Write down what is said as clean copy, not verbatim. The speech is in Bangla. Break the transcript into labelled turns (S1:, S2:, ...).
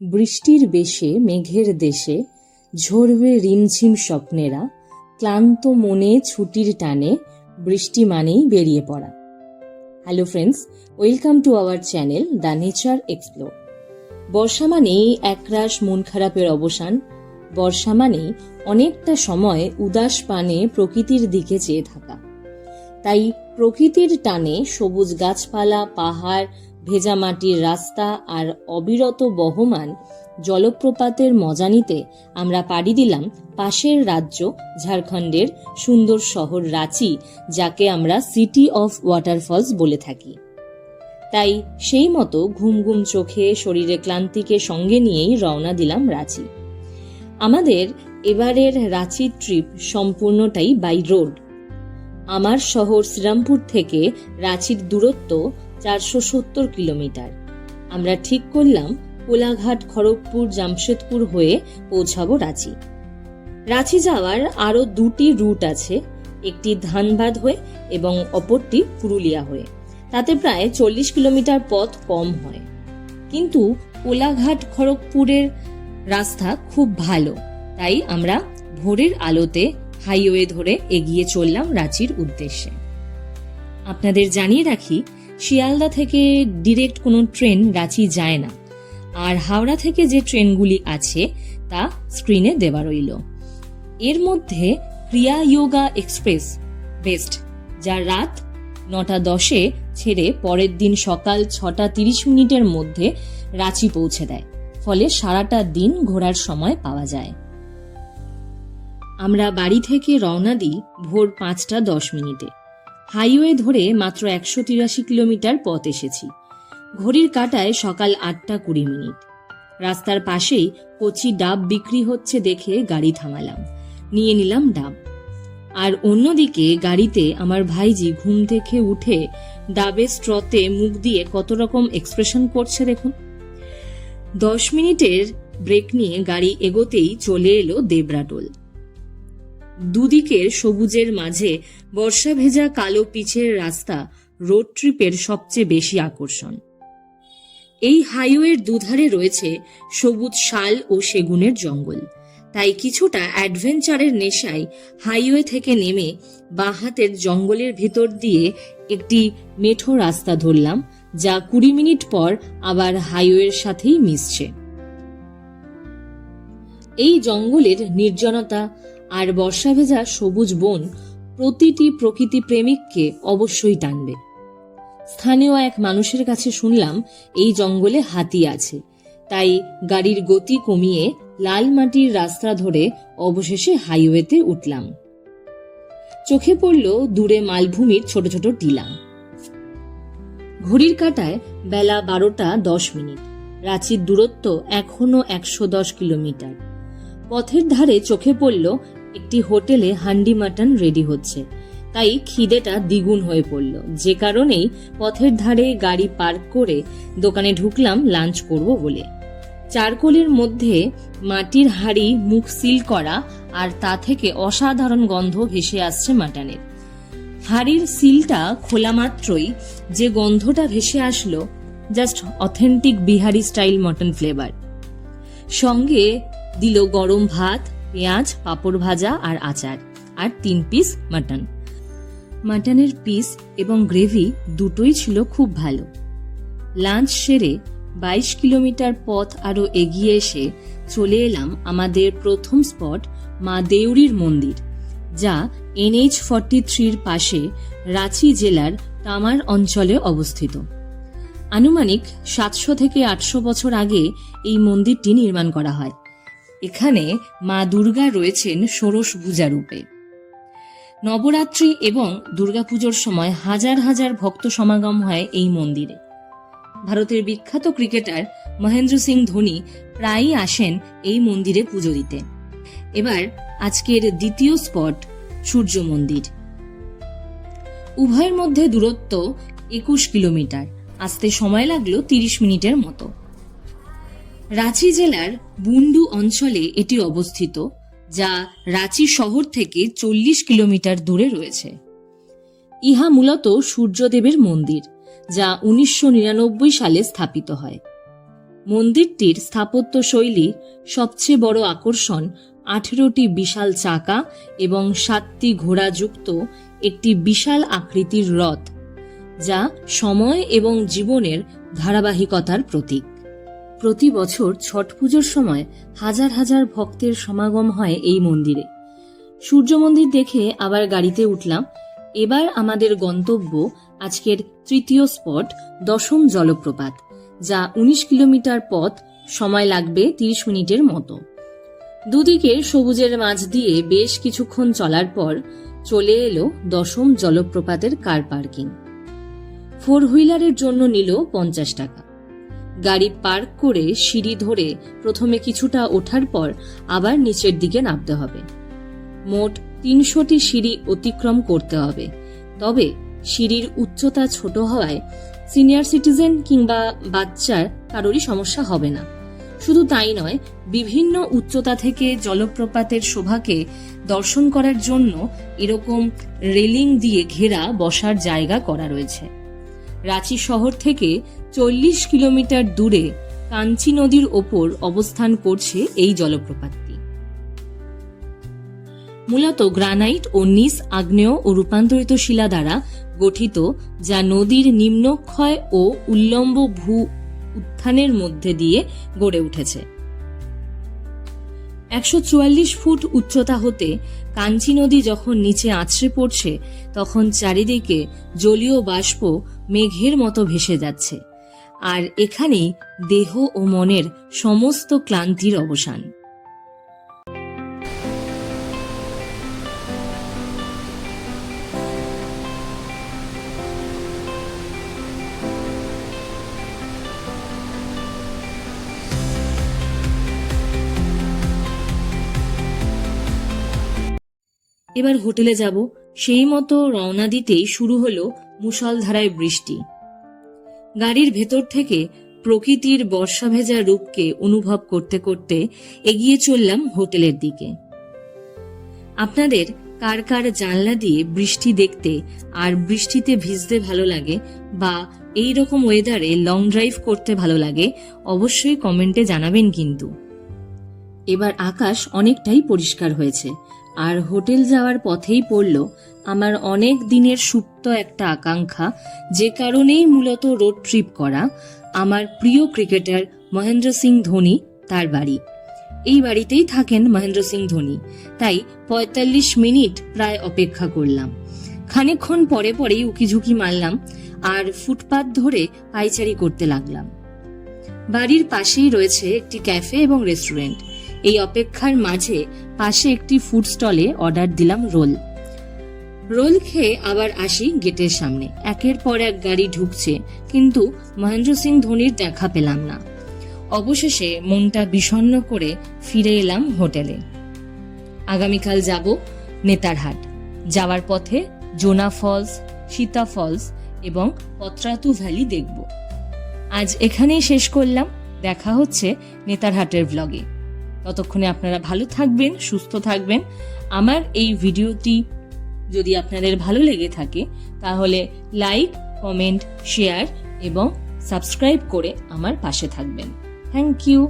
S1: বৃষ্টির বেশে মেঘের দেশে ঝরবে রিমঝিম স্বপ্নেরা, ক্লান্ত মনে ছুটির টানে বৃষ্টি মানেই বেরিয়ে পড়া। Hello friends, welcome to our channel the nature explore. বর্ষা মানেই একরাশ মন খারাপের অবসান। বর্ষা মানেই অনেকটা সময় উদাস পানে প্রকৃতির দিকে চেয়ে থাকা। তাই প্রকৃতির টানে সবুজ গাছপালা, পাহাড়, ভেজা মাটির রাস্তা আর অবিরত বহমান জলপ্রপাতের মজা নিতে আমরা পাড়ি দিলাম পাশের রাজ্য ঝাড়খণ্ডের সুন্দর শহর রাঁচি, যাকে আমরা সিটি অফ ওয়াটারফলস বলে থাকি। তাই সেই মতো ঘুম ঘুম চোখে শরীরে ক্লান্তিকে সঙ্গে নিয়েই রওনা দিলাম রাঁচি। আমাদের এবারের রাঁচি ট্রিপ সম্পূর্ণটাই বাই রোড। আমার শহর শ্রীরামপুর থেকে রাঁচির দূরত্ব 470 কিলোমিটার। আমরা ঠিক করলাম কোলাঘাট, খড়গপুর, জামশেদপুর হয়ে পৌঁছাবো রাঁচি। রাঁচি যাওয়ার আরো দুটি রুট আছে, একটি ধানবাদ হয়ে এবং অপরটি পুরুলিয়া হয়ে। তাতে প্রায় 40 কিলোমিটার পথ কম হয়, কিন্তু কোলাঘাট খড়গপুরের রাস্তা খুব ভালো। তাই আমরা ভোরের আলোতে হাইওয়ে ধরে এগিয়ে চললাম রাঁচির উদ্দেশ্যে। আপনাদের জানিয়ে রাখি, শিয়ালদা থেকে ডিরেক্ট কোনো ট্রেন রাঁচি যায় না, আর হাওড়া থেকে যে ট্রেনগুলি আছে তা স্ক্রিনে দেওয়া রইল। এর মধ্যে ক্রিয়া যোগা এক্সপ্রেস বেস্ট, যা রাত 9:10 ছেড়ে পরের দিন সকাল 6:30 মধ্যে রাঁচি পৌঁছে দেয়, ফলে সারাটা দিন ঘোরার সময় পাওয়া যায়। আমরা বাড়ি থেকে রওনা দিই ভোর 5:10। হাইওয়ে ধরে মাত্র 183 কিলোমিটার পথ এসেছি। ঘড়ির কাঁটায় সকাল 8:20। রাস্তার পাশেই কচি ডাব বিক্রি হচ্ছে দেখে গাড়ি থামালাম, নিয়ে নিলাম ডাব। আর অন্যদিকে গাড়িতে আমার ভাইজি ঘুম থেকে উঠে ডাবের স্ট্রতে মুখ দিয়ে কত রকম এক্সপ্রেশন করছে দেখুন। 10 মিনিটের ব্রেক নিয়ে গাড়ি এগোতেই চলে এলো দেবরাটোল। দুদিকের সবুজের মাঝে বর্ষা ভেজা কালো পিচের রাস্তা রোড ট্রিপের সবচেয়ে বেশি আকর্ষণ। এই হাইওয়ের দুধারে রয়েছে সবুজ শাল ও সেগুনের জঙ্গল। তাই কিছুটা অ্যাডভেঞ্চারের নেশায় হাইওয়ে থেকে নেমে বাঁ হাতের জঙ্গলের ভিতর দিয়ে একটি মেঠো রাস্তা ধরলাম, যা 20 মিনিট পর আবার হাইওয়ের সাথেই মিশছে। এই জঙ্গলের নির্জনতা আর বর্ষা ভেজা সবুজ বন প্রতিটি প্রকৃতি প্রেমিককে অবশ্যই টানবে। স্থানীয় এক মানুষের কাছে শুনলাম এই জঙ্গলে হাতি আছে, তাই গাড়ির গতি কমিয়ে লাল মাটির রাস্তা ধরে অবশেষে হাইওয়েতে উঠলাম। চোখে পড়ল দূরে মালভূমির ছোট ছোট টিলা। ঘড়ির কাঁটায় বেলা 12:10। রাঁচির দূরত্ব এখনো 110 কিলোমিটার। পথের ধারে চোখে পড়ল একটি হোটেলে হান্ডি মাটন রেডি হচ্ছে, তাই খিদেটা দ্বিগুণ হয়ে পড়ল। যে কারণেই পথের ধারে গাড়ি পার্ক করে দোকানে ঢুকলাম লাঞ্চ করব বলে। চারকোলের মধ্যে মাটির হাঁড়ি মুখ সিল করা, আর তা থেকে অসাধারণ গন্ধ ভেসে আসছে মাটনের। হাঁড়ির সিলটা খোলা মাত্রই যে গন্ধটা ভেসে আসলো, just authentic Bihari style mutton flavour. সঙ্গে দিল গরম ভাত, পেঁয়াজ, পাঁপড় ভাজা আর আচার, আর 3 পিস মাটন। মাটনের পিস এবং গ্রেভি দুটোই ছিল খুব ভালো। লাঞ্চ সেরে 22 কিলোমিটার পথ আরো এগিয়ে এসে চলে এলাম আমাদের প্রথম স্পট, মা দেউরির মন্দির, যা NH-43 পাশে রাঁচি জেলার তামার অঞ্চলে অবস্থিত। আনুমানিক 700 থেকে 800 বছর আগে এই মন্দিরটি নির্মাণ করা হয়। এখানে মা দুর্গা রয়েছেন ষোড়শভুজা রূপে। নবরাত্রি এবং দুর্গাপুজোর সময় হাজার হাজার ভক্ত সমাগম হয় এই মন্দিরে। ভারতের বিখ্যাত ক্রিকেটার মহেন্দ্র সিং ধোনি প্রায়ই আসেন এই মন্দিরে পুজো দিতে। এবার আজকের দ্বিতীয় স্পট সূর্য মন্দির। উভয়ের মধ্যে দূরত্ব 21 কিলোমিটার। আসতে সময় লাগলো 30 মিনিটের মতো। রাঁচি জেলার বুন্ডু অঞ্চলে এটি অবস্থিত, যা রাঁচি শহর থেকে 40 কিলোমিটার দূরে রয়েছে। ইহা মূলত সূর্যদেবের মন্দির, যা 1999 সালে স্থাপিত হয়। মন্দিরটির স্থাপত্য শৈলীর সবচেয়ে বড় আকর্ষণ 18টি বিশাল চাকা এবং 7টি ঘোড়াযুক্ত একটি বিশাল আকৃতির রথ, যা সময় এবং জীবনের ধারাবাহিকতার প্রতীক। প্রতি বছর ছট পুজোর সময় হাজার হাজার ভক্তের সমাগম হয় এই মন্দিরে। সূর্য মন্দির দেখে আবার গাড়িতে উঠলাম। এবার আমাদের গন্তব্য আজকের তৃতীয় স্পট দশম জলপ্রপাত, যা 19 কিলোমিটার পথ, সময় লাগবে 30 মিনিটের মতো। দুদিকে সবুজের মাঝ দিয়ে বেশ কিছুক্ষণ চলার পর চলে এলো দশম জলপ্রপাতের কার পার্কিং। 4 হুইলারের জন্য নিল 50 টাকা। গাড়ি পার্ক করে সিঁড়ি ধরে প্রথমে কিছুটা ওঠার পর আবার নিচের দিকে নামতে হবে। মোট 300টি সিঁড়ি অতিক্রম করতে হবে। তবে সিঁড়ির উচ্চতা ছোট হওয়ায় সিনিয়র সিটিজেন কিংবা বাচ্চার কারোরই সমস্যা হবে না। শুধু তাই নয়, বিভিন্ন উচ্চতা থেকে জলপ্রপাতের শোভাকে দর্শন করার জন্য এরকম রেলিং দিয়ে ঘেরা বসার জায়গা করা রয়েছে। রাঁচি শহর থেকে 40 কিলোমিটার দূরে কাঞ্চি নদীর ওপর অবস্থান করছে এই জলপ্রপাতটি। মূলত গ্রানাইট ও নিস আগ্নেয় ও রূপান্তরিত শিলা দ্বারা গঠিত, যা নদীর নিম্নক্ষয় ও উল্লম্ব ভূ উত্থানের মধ্যে দিয়ে গড়ে উঠেছে। 144 ফুট উচ্চতা হতে কাঞ্চি নদী যখন নিচে আছড়ে পড়ছে, তখন চারিদিকে জলীয় বাষ্প মেঘের মতো ভেসে যাচ্ছে। আর এখানেই দেহ ও মনের সমস্ত ক্লান্তির অবসান। এবার হোটেলে যাব। সেই মতো রওনা দিতেই শুরু হলো মুষলধারায় বৃষ্টি। গাড়ির ভেতর থেকে প্রকৃতির বর্ষা ভেজা রূপকে অনুভব করতে করতে এগিয়ে চললাম হোটেলের দিকে। আপনাদের কার কার জানলা দিয়ে বৃষ্টি দেখতে আর বৃষ্টিতে ভিজতে ভালো লাগে, বা এই রকম ওয়েদারে লং ড্রাইভ করতে ভালো লাগে, অবশ্যই কমেন্টে জানাবেন কিন্তু। এবার আকাশ অনেকটাই পরিষ্কার হয়েছে, আর হোটেল যাওয়ার পথেই পড়ল আমার অনেক দিনের সুপ্ত একটা আকাঙ্ক্ষা, যে কারণেই মূলত রোড ট্রিপ করা, আমার প্রিয় ক্রিকেটার মহেন্দ্র সিং ধোনি তার বাড়ি। এই বাড়িতেই থাকেন মহেন্দ্র সিং ধোনি, তাই 45 মিনিট প্রায় অপেক্ষা করলাম। খানিকক্ষণ পরে পরেই উকিঝুঁকি মারলাম আর ফুটপাত ধরে পাইচারি করতে লাগলাম। বাড়ির পাশেই রয়েছে একটি ক্যাফে এবং রেস্টুরেন্ট। এই অপেক্ষার মাঝে পাশে একটি ফুড স্টলে অর্ডার দিলাম রোল খেয়ে আবার আসি গেটের সামনে। একের পর এক গাড়ি ঢুকছে, কিন্তু মহেন্দ্র সিং ধোনির দেখা পেলাম না। অবশেষে মনটা বিষণ্ণ করে ফিরে এলাম হোটেলে। আগামীকাল যাব নেতারহাট। যাওয়ার পথে জোনা ফলস, সীতা ফলস এবং পত্রাতু ভ্যালি দেখব। আজ এখানেই শেষ করলাম। দেখা হচ্ছে নেতারহাটের ব্লগে। ততক্ষণে আপনারা ভালো থাকবেন, সুস্থ থাকবেন। আমার এই ভিডিওটি যদি আপনাদের ভালো লেগে থাকে, তাহলে লাইক, কমেন্ট, শেয়ার এবং সাবস্ক্রাইব করে আমার পাশে থাকবেন। Thank you.